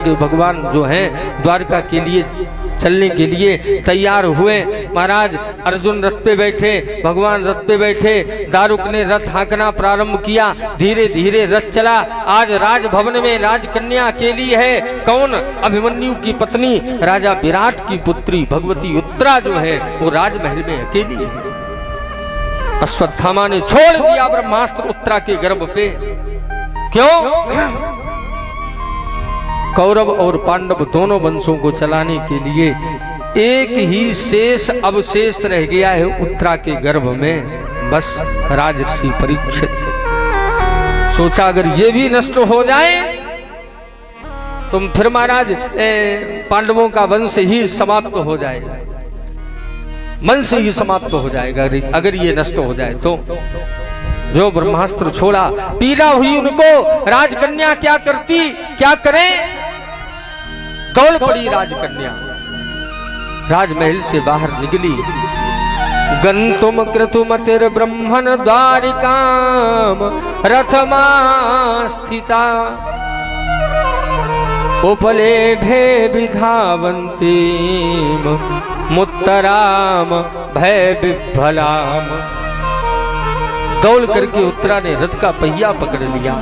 भगवान जो हैं द्वारका के लिए चलने के लिए तैयार हुए। महाराज अर्जुन रथ पे बैठे, भगवान रथ पे बैठे, दारुक ने रथ हाँकना प्रारंभ किया। धीरे धीरे रथ चला। आज राजभवन में राजकन्या अकेली है। कौन? अभिमन्यु की पत्नी राजा विराट की पुत्री भगवती उत्तरा जो है वो राजमहल में अकेली है। अश्वत्थामा ने छोड़ दिया ब्रह्मास्त्र उत्तरा के गर्भ पे। क्यों? कौरव और पांडव दोनों वंशों को चलाने के लिए एक ही शेष अवशेष रह गया है उत्तरा के गर्भ में, बस राजर्षि परीक्षित। सोचा अगर ये भी नष्ट हो जाए तो फिर महाराज पांडवों का वंश ही समाप्त हो जाएगा, वंश ही समाप्त हो जाएगा अगर ये नष्ट हो जाए तो। जो ब्रह्मास्त्र छोड़ा, पीड़ा हुई उनको। राजकन्या क्या करती, क्या करें? कौन पड़ी राजकन्या, राजमहल से बाहर निकली। गंतुम क्रतुमतिर ब्रह्मण द्वारिकाम रथमा स्थिता उपलेभे विधावन्ती मुत्तराम भय विभ्वलाम। दौड़ करके उत्तरा ने रथ का पहिया पकड़ लिया।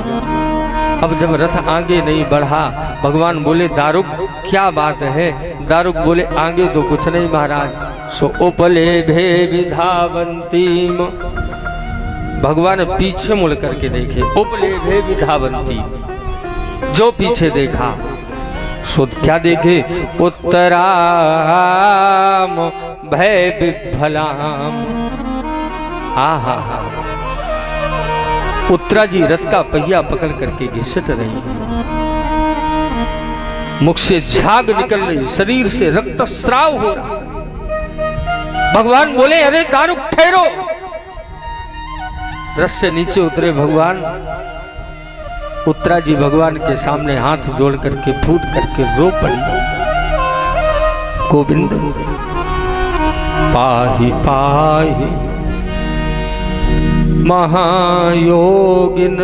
अब जब रथ आगे नहीं बढ़ा, भगवान बोले दारुक क्या बात है? दारुक बोले आगे तो कुछ नहीं महाराज। सो उपले भे विधावंतीम। भगवान पीछे मुड़ करके देखे, उपले भे विधावंती। जो पीछे देखा सो क्या देखे? उत्तराम भय विभ्वलाम। आहा हा। उत्तरा जी रथ का पहिया पकड़ करके घिसट रही है, मुख से झाग निकल रही, शरीर से रक्तस्राव हो रहा। भगवान बोले अरे दारुक ठहरो। रथ से नीचे उतरे भगवान। उत्तरा जी भगवान के सामने हाथ जोड़ करके फूट करके रो पड़ी। गोविंद पाहि पाहि महायोगिन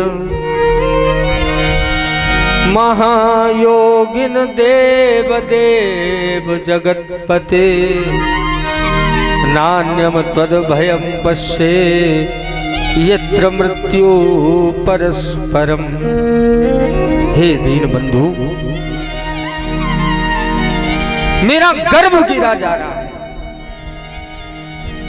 महायोगिन देव देव जगतपते नान्यम त्वद भयम पश्ये यत्र मृत्यु परस्परम। हे दीन बंधु, मेरा गर्भ गिरा जा रहा है,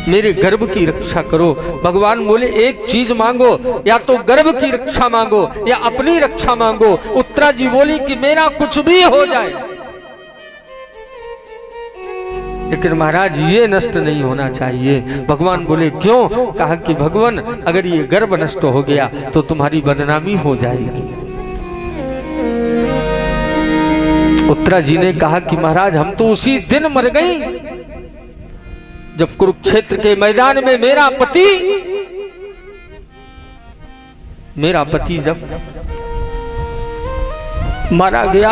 मेरे गर्भ की रक्षा करो। भगवान बोले एक चीज मांगो, या तो गर्भ की रक्षा मांगो या अपनी रक्षा मांगो। उत्तरा जी बोली कि मेरा कुछ भी हो जाए, लेकिन महाराज ये नष्ट नहीं होना चाहिए। भगवान बोले क्यों? कहा कि भगवान अगर ये गर्भ नष्ट हो गया तो तुम्हारी बदनामी हो जाएगी। उत्तरा जी ने कहा कि महाराज हम तो उसी दिन मर गई जब कुरुक्षेत्र के मैदान में मेरा पति जब मारा गया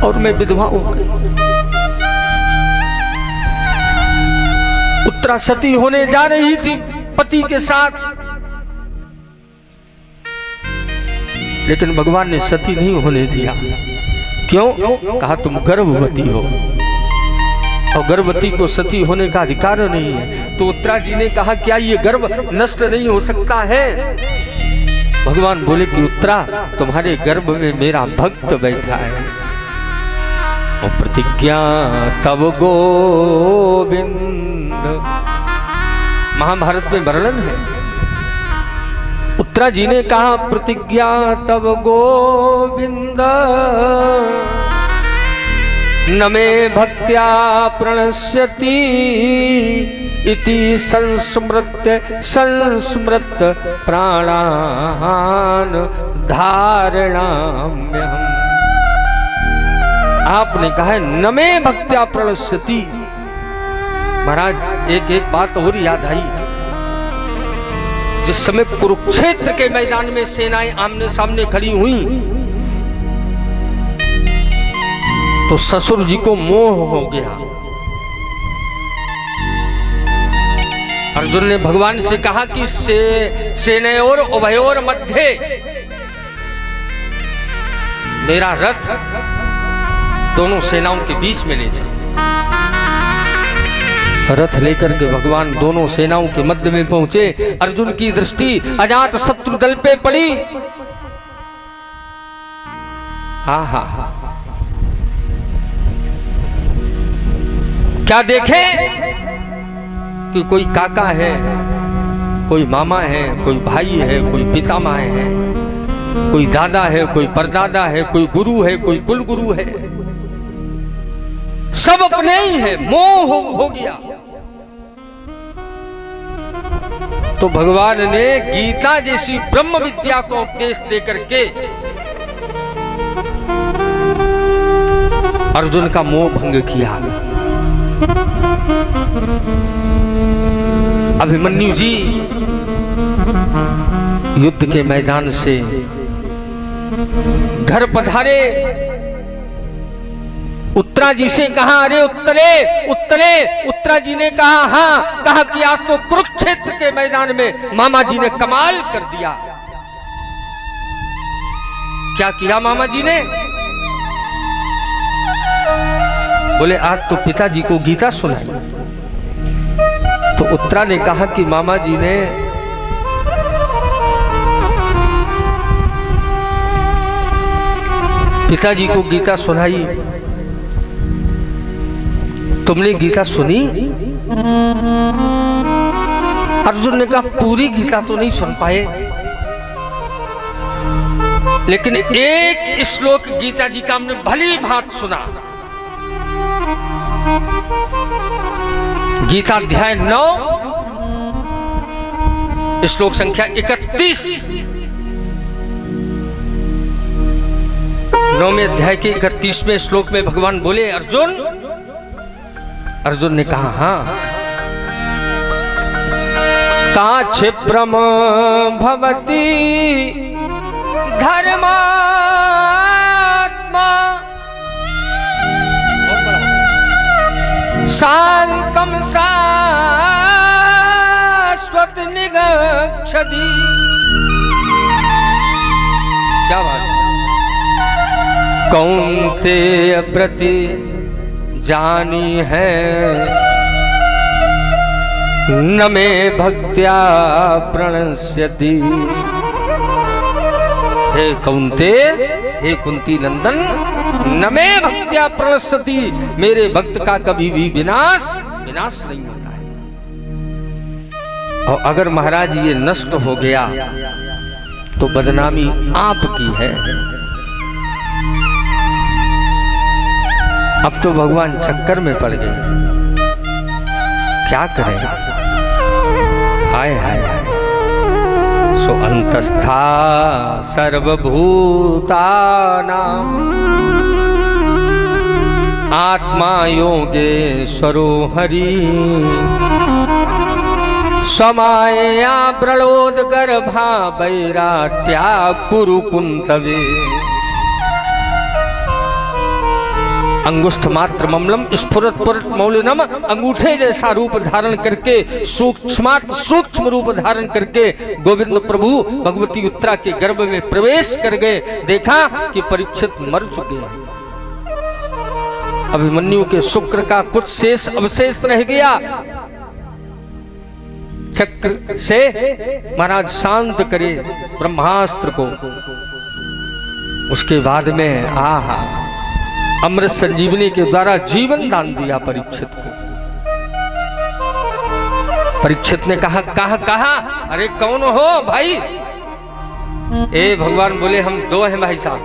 और मैं विधवा हो गई। उत्तरा सती होने जा रही थी पति के साथ, लेकिन भगवान ने सती नहीं होने दिया। क्यों? कहा तुम गर्भवती हो और गर्भवती को सती होने का अधिकार नहीं है। तो उत्तरा जी ने कहा क्या ये गर्भ नष्ट नहीं हो सकता है? भगवान बोले कि उत्तरा तुम्हारे गर्भ में मेरा भक्त बैठा है और प्रतिज्ञा तब गोविंद। महाभारत में वर्णन है। उत्तरा जी ने कहा प्रतिज्ञा तब गोविंद न मे भक्त्या प्रणश्यति इति संस्मृत प्राणान धारणाम्यहम्। आपने कहा है न मे भक्त्या प्रणश्यति। महाराज एक एक बात और याद आई। जिस समय कुरुक्षेत्र के मैदान में सेनाएं आमने सामने खड़ी हुई तो ससुर जी को मोह हो गया। अर्जुन ने भगवान से कहा कि सेनयोर उभयोर मध्य मेरा रथ दोनों सेनाओं के बीच में ले जाए। रथ लेकर के भगवान दोनों सेनाओं के मध्य में पहुंचे। अर्जुन की दृष्टि अजात शत्रु दल पे पड़ी। हा हा हा, क्या देखे कि कोई काका है, कोई मामा है, कोई भाई है, कोई पितामह है, कोई दादा है, कोई परदादा है, कोई गुरु है, कोई कुल गुरु है, सब अपने ही है। मोह हो गया। तो भगवान ने गीता जैसी ब्रह्म विद्या को उपदेश देकर के अर्जुन का मोह भंग किया। अभिमन्यु जी युद्ध के मैदान से घर पधारे। उत्तरा जी से कहा, अरे उत्तरे उत्तरे। उत्तरा जी ने कहा, हाँ। कहा कि आज तो कुरुक्षेत्र के मैदान में मामा जी ने कमाल कर दिया। क्या किया मामा जी ने? बोले आज तो पिताजी को गीता सुनाई। तो उत्तरा ने कहा कि मामा जी ने पिताजी को गीता सुनाई, तुमने गीता सुनी? अर्जुन ने कहा पूरी गीता तो नहीं सुन पाए, लेकिन एक श्लोक गीता जी का हमने भली भांति सुना। गीता अध्याय 9 श्लोक संख्या 31। 9वें अध्याय के 31वें श्लोक में भगवान बोले, अर्जुन। अर्जुन ने कहा, हाँ। का क्षिप्रम भवति धर्मात्मा शांतम शाश्वत निगच्छति। क्या बात है? कौन्तेय प्रति जानी है न मे भक्त्या प्रणश्यति। हे कौन्ते, हे कुंती नंदन, न मे भक्त्या प्रणश्यति। मेरे भक्त का कभी भी विनाश नहीं होता है। और अगर महाराज ये नष्ट हो गया तो बदनामी आपकी है। अब तो भगवान चक्कर में पड़ गए, क्या करें? हाय हाय हाय। सो अंतस्था सर्वभूतानां आत्मा योगेश्वरो हरि समाया प्रलोद गर्भा वैराट्या कुरु कुंतवे। अंगुष्ठ मात्र ममलम स्फुरत पुरत मौलिनम। अंगूठे जैसा रूप धारण करके, सूक्ष्म रूप धारण करके गोविंद प्रभु भगवती उत्तरा के गर्भ में प्रवेश कर गए। देखा कि परीक्षित मर चुके हैं। अभिमन्यु के शुक्र का कुछ शेष अवशेष रह गया। चक्र से महाराज शांत करे ब्रह्मास्त्र को। उसके बाद में आहा अमृत संजीवनी के द्वारा जीवन दान दिया परीक्षित को। परीक्षित ने कहा, कहा अरे कौन हो भाई? ए भगवान बोले, हम दो हैं भाई साहब।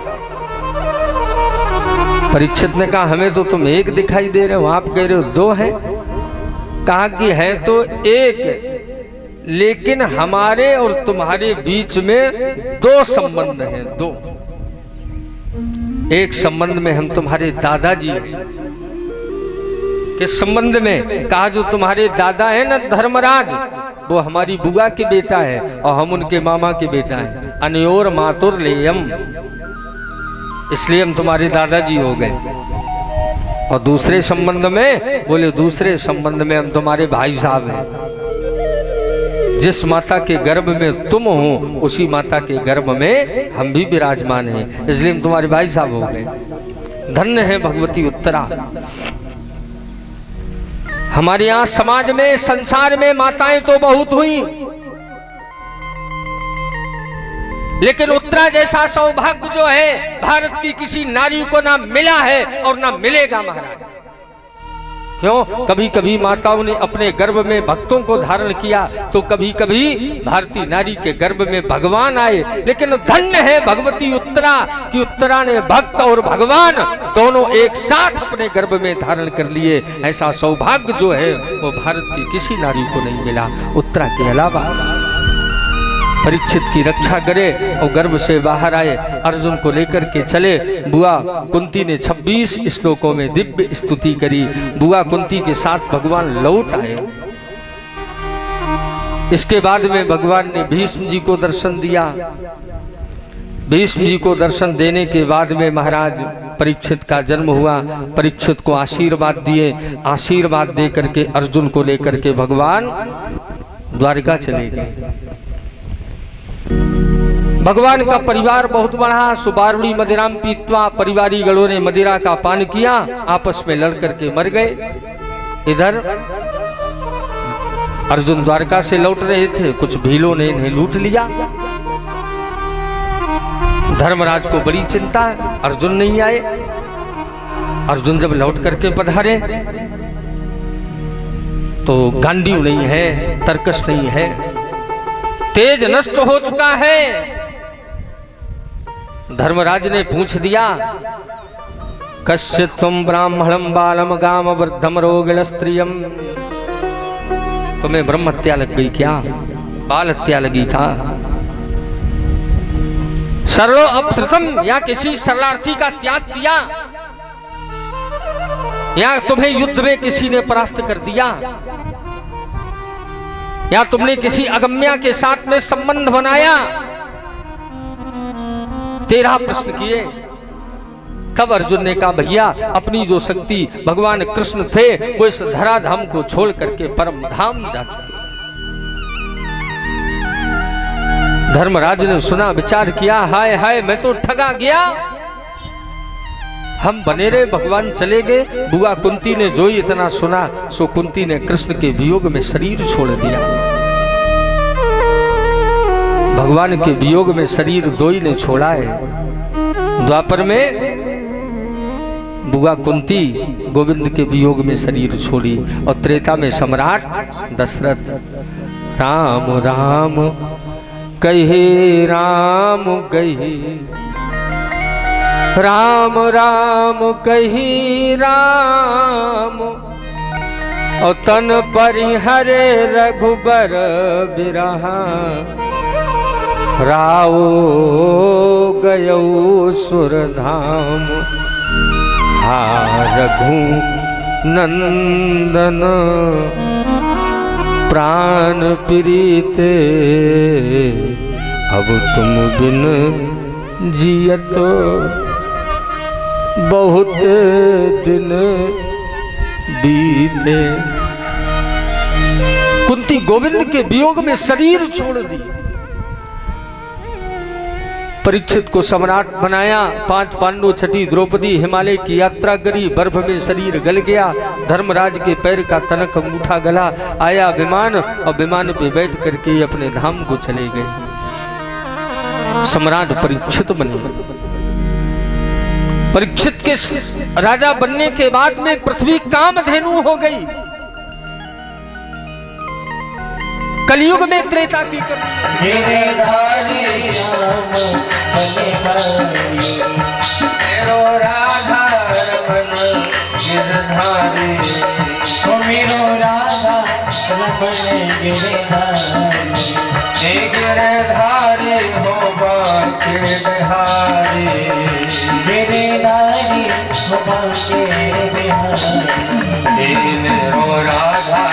परीक्षित ने कहा, हमें तो तुम एक दिखाई दे रहे हो, आप कह रहे हो दो हैं। कहा कि है तो एक, लेकिन हमारे और तुम्हारे बीच में दो संबंध हैं। दो। एक संबंध में हम तुम्हारे दादाजी हैं। किस संबंध में? कहा जो तुम्हारे दादा है ना धर्मराज, वो हमारी बुआ के बेटा है और हम उनके मामा के बेटा हैं। अनयोर मातुर लेयम, इसलिए हम तुम्हारे दादाजी हो गए। और दूसरे संबंध में बोले, दूसरे संबंध में हम तुम्हारे भाई साहब हैं। जिस माता के गर्भ में तुम हो उसी माता के गर्भ में हम भी विराजमान हैं, इसलिए हम तुम्हारे भाई साहब हो गए। धन्य है भगवती उत्तरा। हमारे यहाँ समाज में, संसार में माताएं तो बहुत हुई, लेकिन उत्तरा जैसा सौभाग्य जो है भारत की किसी नारी को ना मिला है और ना मिलेगा महाराज। क्यों? कभी कभी माताओं ने अपने गर्भ में भक्तों को धारण किया, तो कभी कभी भारतीय नारी के गर्भ में भगवान आए। लेकिन धन्य है भगवती उत्तरा कि उत्तरा ने भक्त और भगवान दोनों एक साथ अपने गर्भ में धारण कर लिए। ऐसा सौभाग्य जो है वो भारत की किसी नारी को नहीं मिला उत्तरा के अलावा। परीक्षित की रक्षा करे और गर्भ से बाहर आए, अर्जुन को लेकर के चले। बुआ कुंती ने 26 श्लोकों में दिव्य स्तुति करी। बुआ कुंती के साथ भगवान लौट आए। इसके बाद में भगवान ने भीष्म जी को दर्शन दिया। भीष्म जी को दर्शन देने के बाद में महाराज परीक्षित का जन्म हुआ। परीक्षित को आशीर्वाद दिए। आशीर्वाद दे करके अर्जुन को लेकर के भगवान द्वारिका चले गए। भगवान का परिवार बहुत बड़ा। सुबारुड़ी मदिराम पीतवा परिवारी गणों ने मदिरा का पान किया, आपस में लड़ करके मर गए। इधर अर्जुन द्वारका से लौट रहे थे, कुछ भीलों ने इन्हें लूट लिया। धर्मराज को बड़ी चिंता, अर्जुन नहीं आए। अर्जुन जब लौट करके पधारे तो गांडीव नहीं है, तरकश नहीं है, तेज नष्ट हो चुका है। धर्मराज ने पूछ दिया, कस्य तुम ब्राह्मणम बालम गाम वृद्धम रोगिण स्त्रियम, तुम्हें ब्रह्म हत्या लग गई क्या? बाल हत्या लगी था? सरलो अपसृतम, या किसी शरणार्थी का त्याग किया, या तुम्हें युद्ध में किसी ने परास्त कर दिया, या तुमने किसी अगम्या के साथ में संबंध बनाया? 13 प्रश्न किए। तब अर्जुन ने कहा, भैया अपनी जो शक्ति भगवान कृष्ण थे वो इस धराधाम को छोड़ करके परम धाम जा चुके। धर्मराज ने सुना, विचार किया, हाय हाय मैं तो ठगा गया। हम बने रहे, भगवान चले गए। बुआ कुंती ने जो ही इतना सुना सो कुंती ने कृष्ण के वियोग में शरीर छोड़ दिया। भगवान के वियोग में शरीर दो ही ने छोड़ा है। द्वापर में बुआ कुंती गोविंद के वियोग में शरीर छोड़ी और त्रेता में सम्राट दशरथ राम राम कहे राम कहे, राम राम कही राम, और तन परिहरे रघुबर बिरहा, राओ गयो सुरधाम, हा रघु नंदन प्राण प्रीते, अब तुम बिन जियत बहुत दिन बीते। कुंती गोविंद के वियोग में शरीर छोड़ दी। परीक्षित को सम्राट बनाया। 5 पांडु, छठी द्रौपदी हिमालय की यात्रा करी। बर्फ में शरीर गल गया। धर्मराज के पैर का तनक अंगूठा गला। आया विमान और विमान पे बैठ करके अपने धाम को चले गए। सम्राट परीक्षित बने। परीक्षित के राजा बनने के बाद में पृथ्वी कामधेनु हो गई। कलयुग में त्रेता की गिरधारी हो बाके बिहारी, गिरधारी हो बाके बिहारी, रो राधा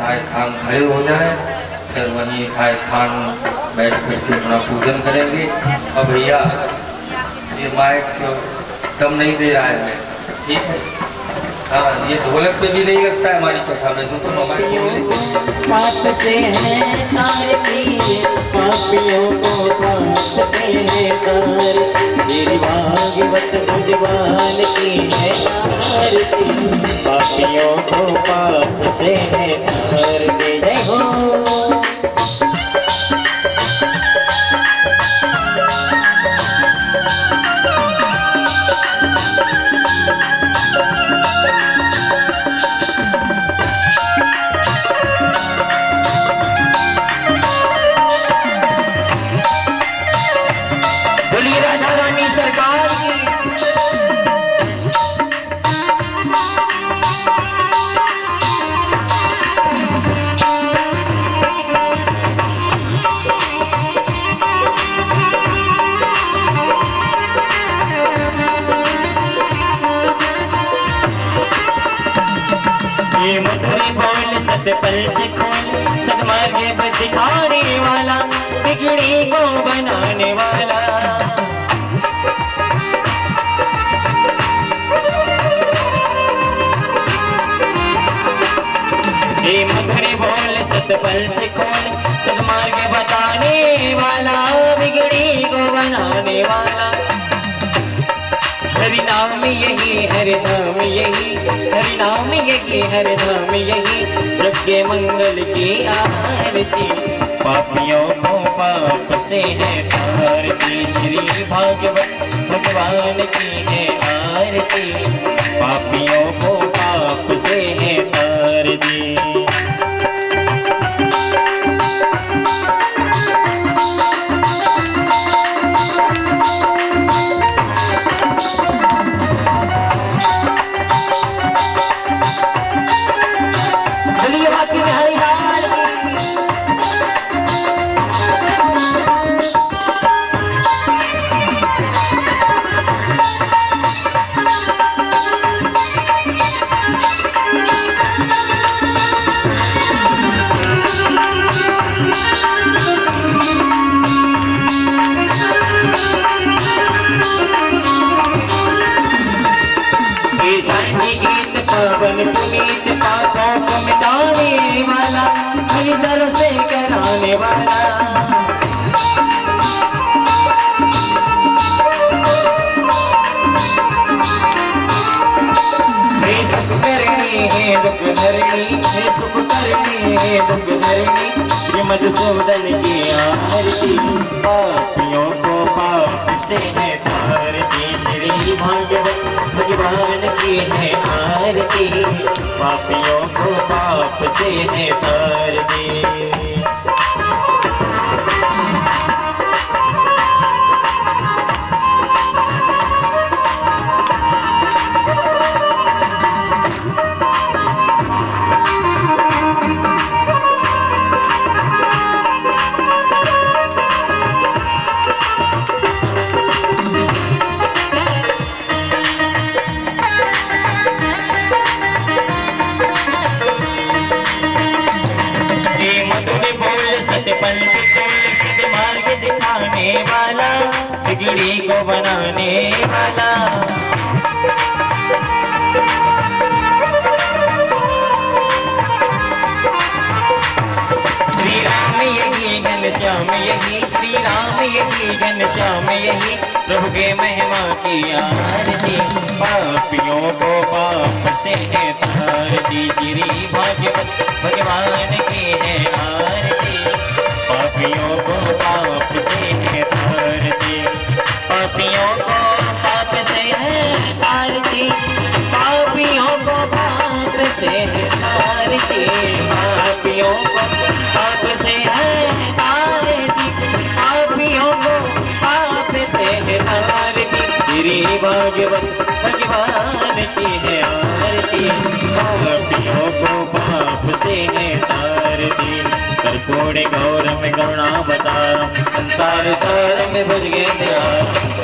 यथा स्थान खड़े हो जाए, फिर वहीं यथा स्थान बैठ करके अपना पूजन करेंगे। और भैया ये माइक दम नहीं दे रहा है, ठीक है? हाँ, ये ढोलक पे भी नहीं लगता है हमारी कथा में, तो मोबाइल पाप से है तारती, पापियों को पाप से है तार, तेरी भागवत भगवान की है आरती, पापियों को पाप से है तार। जय हो। सतपंच खोल सदमार्ग दिखाने वाला, बिगड़ी को बनाने वाला, ये मधुर बोल सतपंच खोल सदमार्ग बताने वाला, बिगड़ी को बनाने वाला। हरि नाम यही, हरि नाम यही, हरि नाम यही, हरि नाम यही, यज्ञ मंगल की आरती, पापियों को पाप से है तारती, श्री भागवत भगवान की है आरती, पापियों को पाप से है तारती। पुनीत पापों को मिटाने वाला, दर से कराने वाला, हे सुख करनी है दुख धरनी, हे सुख करनी है दुख धरनी, श्रीमद सूदन की आरती, पापियों को पाप से है तारती, श्री भागवत भगवान की है आरती, पापियों को पाप से है तारती। सदमार्ग दिखाने वाला, बिगड़ी को बनाने वाला, श्री राम यही घनश्याम यही, श्री राम यही घनश्याम यही, प्रभु के महिमा की आरती, पापियों को पाप से है तारती, श्री भागवत भगवान की है आरती, पापियों को पाप से है तारती, पापियों को पाप से है तारती, पापियों को पाप से है तारती, पापियों को पाप से है तारती, पापियों को पाप से है तारती, श्री भागवत भगवान की है आरती, पापियों को पाप से है तारती, कर्पूरी गौर में गौणावतारम, संसार सार में भज गए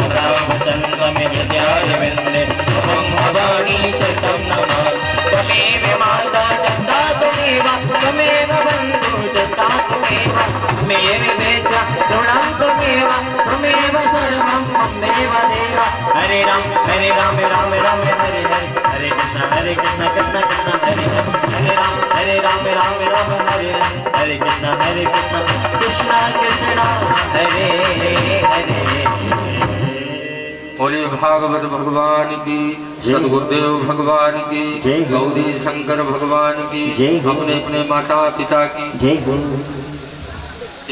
राम संग में विद्यारविंदे, ओम भवानी शतम नमः, त्वमेव माता जगदा त्वमेव राम देवा देवा हरे राम राम राम हरे हरे हरे कृष्ण कृष्ण कृष्ण हरे हरे राम राम हरे हरे कृष्ण कृष्ण कृष्ण हरे हरे। बोले भागवत भगवान की, सदगुरुदेव भगवान की, गौरी शंकर भगवान की, अपने अपने माता पिता की,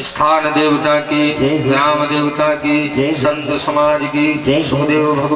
स्थान देवता की, ग्राम देवता की, संत समाज की, सुखदेव भगवान